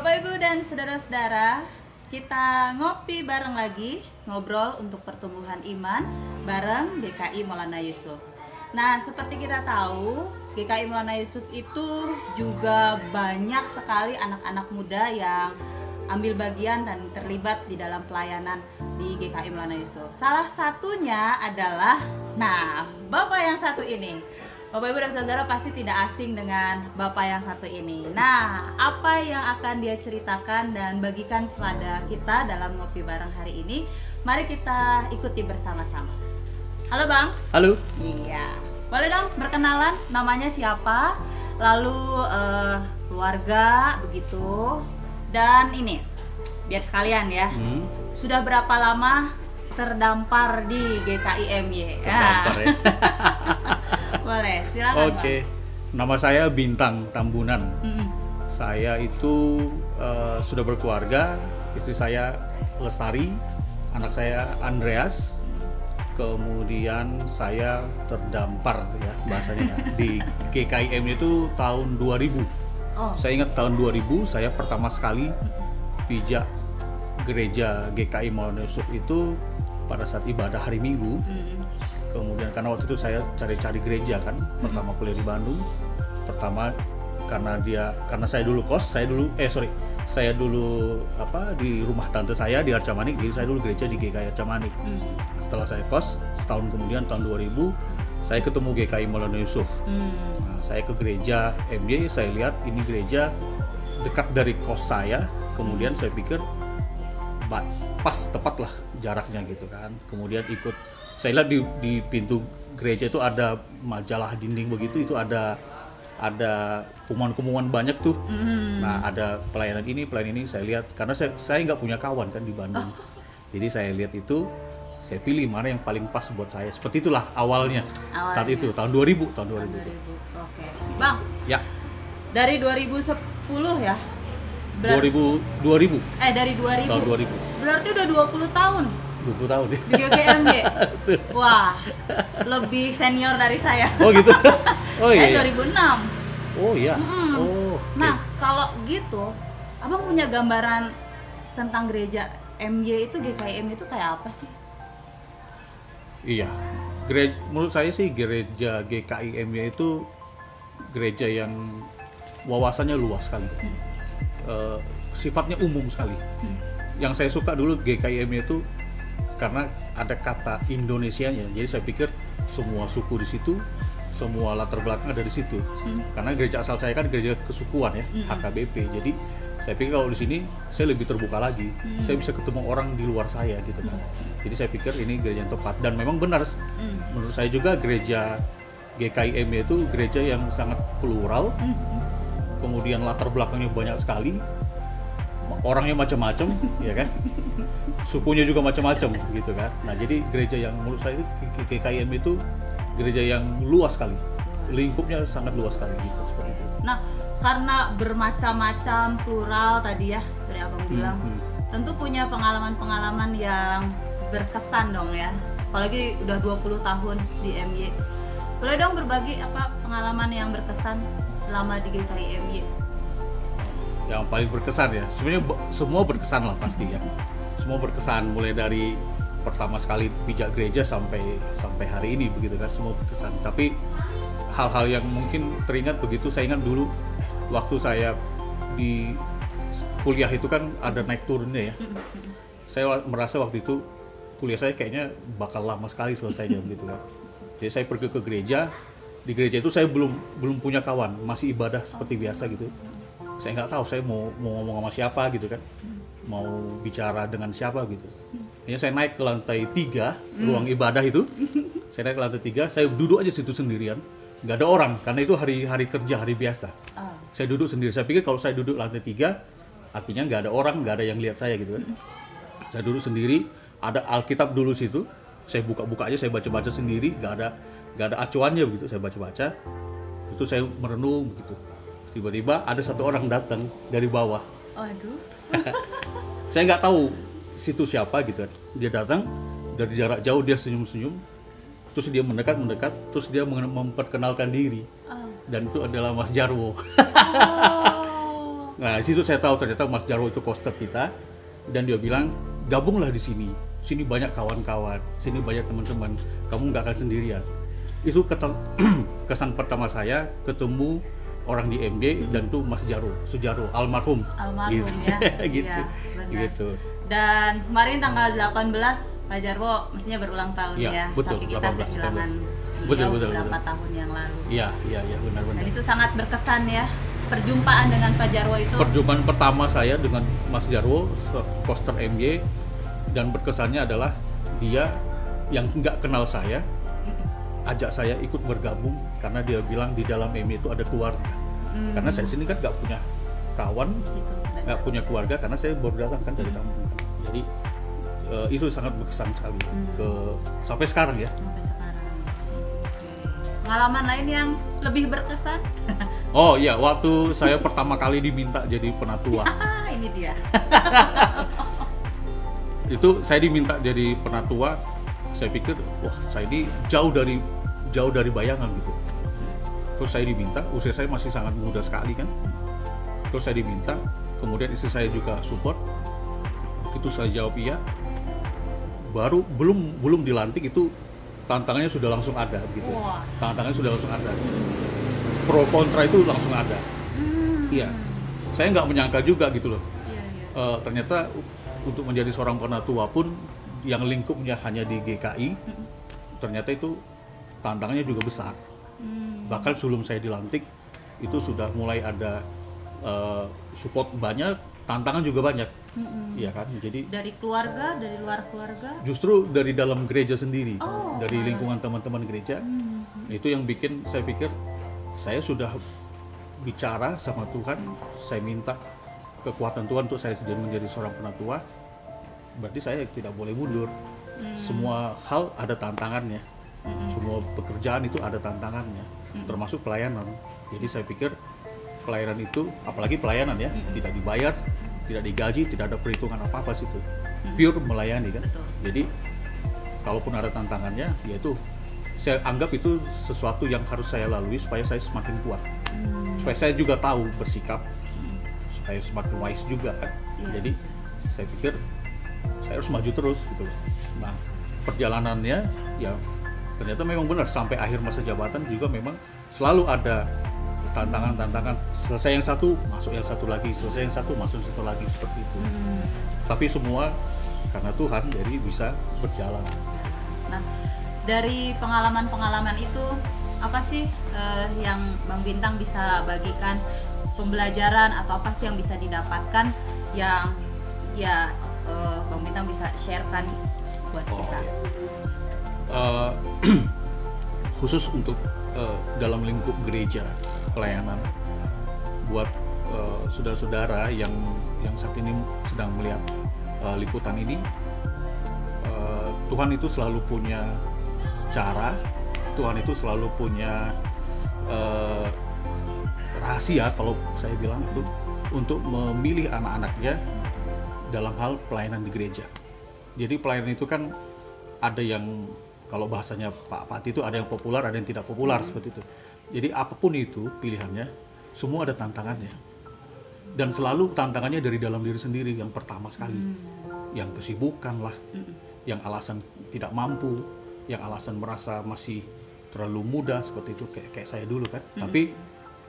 Bapak Ibu dan saudara-saudara, kita ngopi bareng lagi, ngobrol untuk pertumbuhan iman bareng GKI Maulana Yusuf. Nah, seperti kita tahu, GKI Maulana Yusuf itu juga banyak sekali anak-anak muda yang ambil bagian dan terlibat di dalam pelayanan di GKI Maulana Yusuf. Salah satunya adalah, Bapak yang satu ini. Bapak Ibu dan saudara pasti tidak asing dengan Bapak yang satu ini. Nah, apa yang akan dia ceritakan dan bagikan kepada kita dalam ngopi bareng hari ini, mari kita ikuti bersama-sama. Halo Bang. Halo. Iya. Boleh dong berkenalan, namanya siapa, lalu keluarga begitu, dan ini biar sekalian ya. Sudah berapa lama terdampar di GKIMY? Terdampar ya. Boleh, silakan. Oke. Nama saya Bintang Tambunan. Saya itu sudah berkeluarga, istri saya Lestari, anak saya Andreas. Kemudian saya terdampar ya bahasanya di GKIM itu tahun 2000. Saya ingat tahun 2000 saya pertama sekali pijak gereja GKI Maulana Yusuf itu pada saat ibadah hari Minggu. Kemudian karena waktu itu saya cari-cari gereja kan, pertama kuliah di Bandung. Pertama karena saya dulu kos, saya dulu di rumah tante saya di Arca Manik, jadi saya dulu gereja di GKI Arca Manik. Setelah saya kos, setahun kemudian tahun 2000 saya ketemu GKI Maulana Yusuf. Nah, saya ke gereja MY, saya lihat ini gereja dekat dari kos saya. Kemudian saya pikir pas tepat lah jaraknya gitu kan. Kemudian saya lihat di pintu gereja itu ada majalah dinding begitu, itu ada pengumuman banyak tuh. Nah, ada pelayanan ini saya lihat karena saya nggak punya kawan kan di Bandung. Jadi saya lihat itu, saya pilih mana yang paling pas buat saya. Seperti itulah awalnya. Saat itu tahun 2000 itu. Oke. Bang. Ya. Dari 2010 ya? 2000. Dari 2000. Tahun 2000. Berarti udah 20 tahun. 20 tahun ya. Di GKIMY. Wah, lebih senior dari saya. Oh gitu. Oh iya. Saya 2006. Oh iya. Oh. Nah, kalau gitu, Abang punya gambaran tentang gereja MY itu, GKIM itu kayak apa sih? Iya. Menurut saya sih gereja GKIMY itu gereja yang wawasannya luas sekali. Sifatnya umum sekali. Yang saya suka dulu GKIMY itu karena ada kata Indonesianya, jadi saya pikir semua suku di situ, semua latar belakang ada di situ. Karena gereja asal saya kan gereja kesukuan ya, HKBP. Jadi saya pikir kalau di sini saya lebih terbuka lagi, saya bisa ketemu orang di luar saya gitu kan. Jadi saya pikir ini gereja yang tepat, dan memang benar. Menurut saya juga gereja GKIMY itu gereja yang sangat plural. Kemudian latar belakangnya banyak sekali, orangnya macam-macam, ya kan? Sukunya juga macam-macam gitu kan. Nah, jadi gereja yang menurut saya itu GKIM itu gereja yang luas sekali, lingkupnya sangat luas sekali gitu, seperti itu. Nah, karena bermacam-macam, plural tadi ya, seperti Abang bilang, tentu punya pengalaman-pengalaman yang berkesan dong ya. Apalagi udah 20 tahun di MY. Boleh dong berbagi apa pengalaman yang berkesan selama di GKIMY? Yang paling berkesan ya, sebenarnya semua berkesan lah pasti ya. Semua berkesan, mulai dari pertama sekali pijak gereja sampai hari ini begitu kan, semua berkesan. Tapi hal-hal yang mungkin teringat begitu, saya ingat dulu waktu saya di kuliah itu kan ada naik turunnya ya. Saya merasa waktu itu kuliah saya kayaknya bakal lama sekali selesainya begitu kan. Jadi saya pergi ke gereja, di gereja itu saya belum punya kawan, masih ibadah seperti biasa gitu. Saya nggak tahu saya mau ngomong sama siapa gitu kan, mau bicara dengan siapa gitu. Akhirnya saya naik ke lantai 3 ruang ibadah itu. Saya naik ke lantai 3, saya duduk aja situ sendirian, nggak ada orang karena itu hari kerja, hari biasa. Saya duduk sendiri. Saya pikir kalau saya duduk lantai 3 artinya nggak ada orang, nggak ada yang lihat saya gitu kan. Saya duduk sendiri, ada Alkitab dulu situ. Saya buka-buka aja, saya baca-baca sendiri, nggak ada acuannya begitu. Saya baca-baca, itu saya merenung begitu. Tiba-tiba ada satu orang datang dari bawah. Aduh. Saya nggak tahu situ siapa gitu kan. Dia datang dari jarak jauh, dia senyum-senyum, terus dia mendekat, terus dia memperkenalkan diri. Dan itu adalah Mas Jarwo. Nah, di situ saya tahu ternyata Mas Jarwo itu koster kita, dan dia bilang gabunglah di sini. Sini banyak kawan-kawan, sini banyak teman-teman. Kamu nggak akan sendirian. Itu kesan pertama saya ketemu orang di MD dan tuh Mas Jarwo, Sujarwo, almarhum. Almarhum gitu. ya. gitu. Iya, benar. Gitu. Dan kemarin tanggal 18 Pak Jarwo mestinya berulang tahun Ya, ya. betul, Tapi kita 18 September. kehilangan Betul, beliau betul, beberapa betul. tahun yang lalu. Iya, benar-benar. Dan itu sangat berkesan ya. Perjumpaan dengan Pak Jarwo itu. Perjumpaan pertama saya dengan Mas Jarwo, koster MY, dan berkesannya adalah dia yang nggak kenal saya, ajak saya ikut bergabung karena dia bilang di dalam MY itu ada keluarga. Karena saya sini kan nggak punya kawan, Di situ, nggak punya keluarga karena saya baru datang kan dari kampung. Jadi itu sangat berkesan sekali sampai sekarang ya. sampai sekarang. Oke. Pengalaman lain yang lebih berkesan? Oh iya, waktu saya pertama kali diminta jadi penatua. Ini dia. Itu saya diminta jadi penatua, saya pikir wah saya ini jauh dari bayangan gitu. Terus saya diminta, usia saya masih sangat muda sekali kan. Terus saya diminta, kemudian istri saya juga support. Itu saya jawab iya. Baru belum dilantik itu tantangannya sudah langsung ada gitu. Wah. Tantangannya sudah langsung ada. Pro kontra itu langsung ada. Iya. Saya nggak menyangka juga gitu loh. Iya. Ternyata untuk menjadi seorang penatua pun yang lingkupnya hanya di GKI, ternyata itu tantangannya juga besar. Bahkan sebelum saya dilantik itu sudah mulai ada support banyak, tantangan juga banyak. Iya kan? Jadi Dari keluarga, dari luar keluarga? justru dari dalam gereja sendiri, Oh, dari lingkungan teman-teman gereja, itu yang bikin saya pikir saya sudah bicara sama Tuhan, saya minta kekuatan Tuhan untuk saya menjadi seorang penatua, berarti saya tidak boleh mundur. Semua hal ada tantangannya, semua pekerjaan itu ada tantangannya, termasuk pelayanan. Jadi saya pikir pelayanan itu, apalagi pelayanan ya, tidak dibayar, tidak digaji, tidak ada perhitungan apa-apa situ, pure melayani kan. Betul. Jadi kalaupun ada tantangannya, yaitu saya anggap itu sesuatu yang harus saya lalui supaya saya semakin kuat, supaya saya juga tahu bersikap, supaya semakin wise juga kan. Jadi saya pikir saya harus maju terus gitu loh. Nah perjalanannya ya ternyata memang benar sampai akhir masa jabatan juga memang selalu ada tantangan-tantangan. Selesai yang satu, masuk yang satu lagi, selesai yang satu, masuk yang satu lagi, seperti itu. Tapi semua karena Tuhan jadi bisa berjalan. Nah, dari pengalaman-pengalaman itu apa sih yang Bang Bintang bisa bagikan, pembelajaran atau apa sih yang bisa didapatkan yang ya Bang Bintang bisa sharekan buat kita? Khusus untuk dalam lingkup gereja pelayanan buat saudara-saudara yang saat ini sedang melihat liputan ini, Tuhan itu selalu punya cara, Tuhan itu selalu punya rahasia kalau saya bilang itu untuk memilih anak-anaknya dalam hal pelayanan di gereja. Jadi pelayanan itu kan ada yang kalau bahasanya Pak Pati itu ada yang populer, ada yang tidak populer seperti itu. Jadi apapun itu pilihannya, semua ada tantangannya. Dan selalu tantangannya dari dalam diri sendiri yang pertama sekali. Yang kesibukan lah, yang alasan tidak mampu, yang alasan merasa masih terlalu muda seperti itu kayak saya dulu kan. Tapi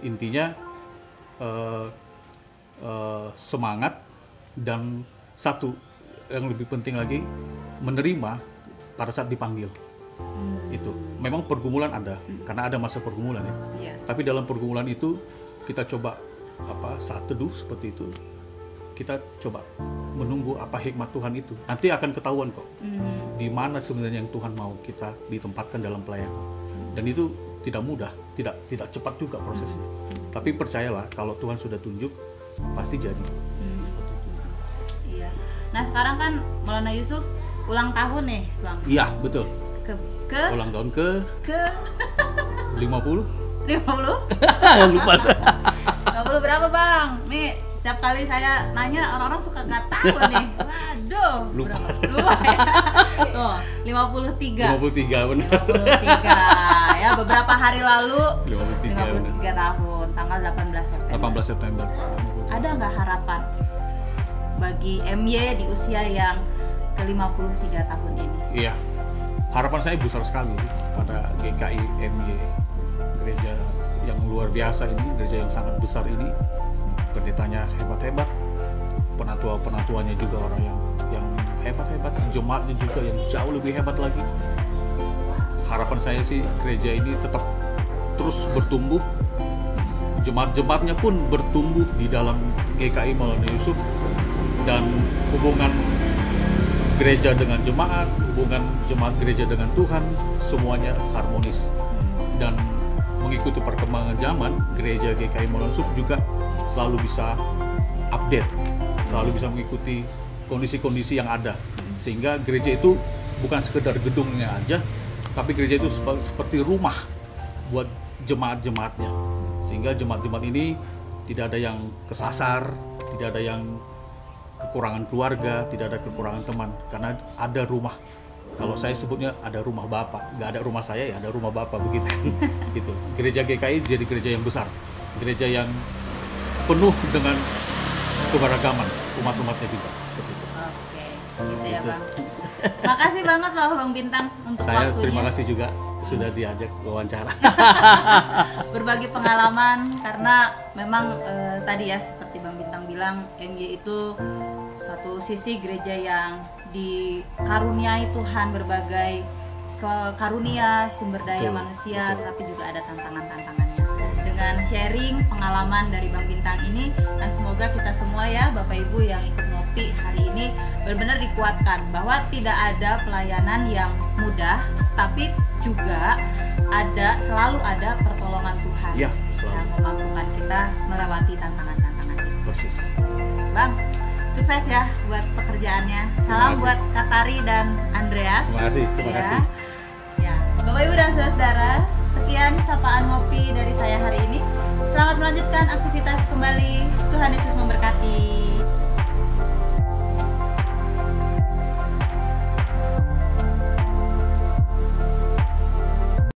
intinya semangat, dan satu yang lebih penting lagi menerima pada saat dipanggil. Itu memang pergumulan ada, karena ada masa pergumulan ya. Iya. Tapi dalam pergumulan itu kita coba saat teduh seperti itu, kita coba menunggu apa hikmat Tuhan itu. Nanti akan ketahuan kok di mana sebenarnya yang Tuhan mau kita ditempatkan dalam pelayanan. Dan itu tidak mudah, tidak cepat juga prosesnya. Tapi percayalah kalau Tuhan sudah tunjuk pasti jadi. Seperti itu. Iya. Nah sekarang kan Maulana Yusuf ulang tahun nih, Bang. Iya betul. Ke Ulang tahun ke 50? 50? Lupa. 50 berapa, Bang? Nih setiap kali saya nanya orang-orang suka nggak tahu nih. Waduh, Lupa. berapa? Lupa ya. Tuh, 53. 53 benar. 53 ya, beberapa hari lalu 53 tahun, tanggal 18 September. 18 September. ada nggak harapan bagi MY di usia yang ke-53 tahun ini? Iya, harapan saya besar sekali pada GKI MY, gereja yang luar biasa ini, gereja yang sangat besar ini, pendetanya hebat-hebat, penatua-penatuanya juga orang yang hebat-hebat, jemaatnya juga yang jauh lebih hebat lagi. Harapan saya sih gereja ini tetap terus bertumbuh, jemaat-jemaatnya pun bertumbuh di dalam GKI Maulana Yusuf, dan hubungan gereja dengan jemaat, hubungan jemaat gereja dengan Tuhan, semuanya harmonis. Dan mengikuti perkembangan zaman, gereja GKI Maulana Yusuf juga selalu bisa update, selalu bisa mengikuti kondisi-kondisi yang ada, sehingga gereja itu bukan sekedar gedungnya aja, tapi gereja itu seperti rumah buat jemaat-jemaatnya, sehingga jemaat-jemaat ini tidak ada yang kesasar, tidak ada yang kekurangan keluarga, tidak ada kekurangan teman, karena ada rumah. Kalau saya sebutnya ada rumah Bapak, nggak ada rumah saya, ya ada rumah Bapak, begitu. Gitu. Gereja GKI jadi gereja yang besar, gereja yang penuh dengan keberagaman umat-umatnya juga. Seperti itu. Oke, gitu ya Bang. Makasih banget loh Bang Bintang untuk Saya waktunya. terima kasih juga sudah diajak wawancara. Berbagi pengalaman, karena memang tadi ya seperti Bang Bintang bilang, MY itu satu sisi gereja yang dikaruniai Tuhan berbagai karunia sumber daya Betul, manusia, betul. tapi juga ada tantangan-tantangannya. Dengan sharing pengalaman dari Bang Bintang ini, dan semoga kita semua ya Bapak Ibu yang ikut ngopi hari ini benar-benar dikuatkan bahwa tidak ada pelayanan yang mudah, tapi juga selalu ada pertolongan Tuhan Ya, selalu. yang memampukan kita melewati tantangan-tantangan itu. Persis. Bang, sukses ya buat pekerjaannya. Salam kasih. buat Katari dan Andreas. Terima kasih. Ya, Bapak Ibu dan saudara, sekian sapaan ngopi dari saya hari ini. Selamat melanjutkan aktivitas kembali. Tuhan Yesus memberkati.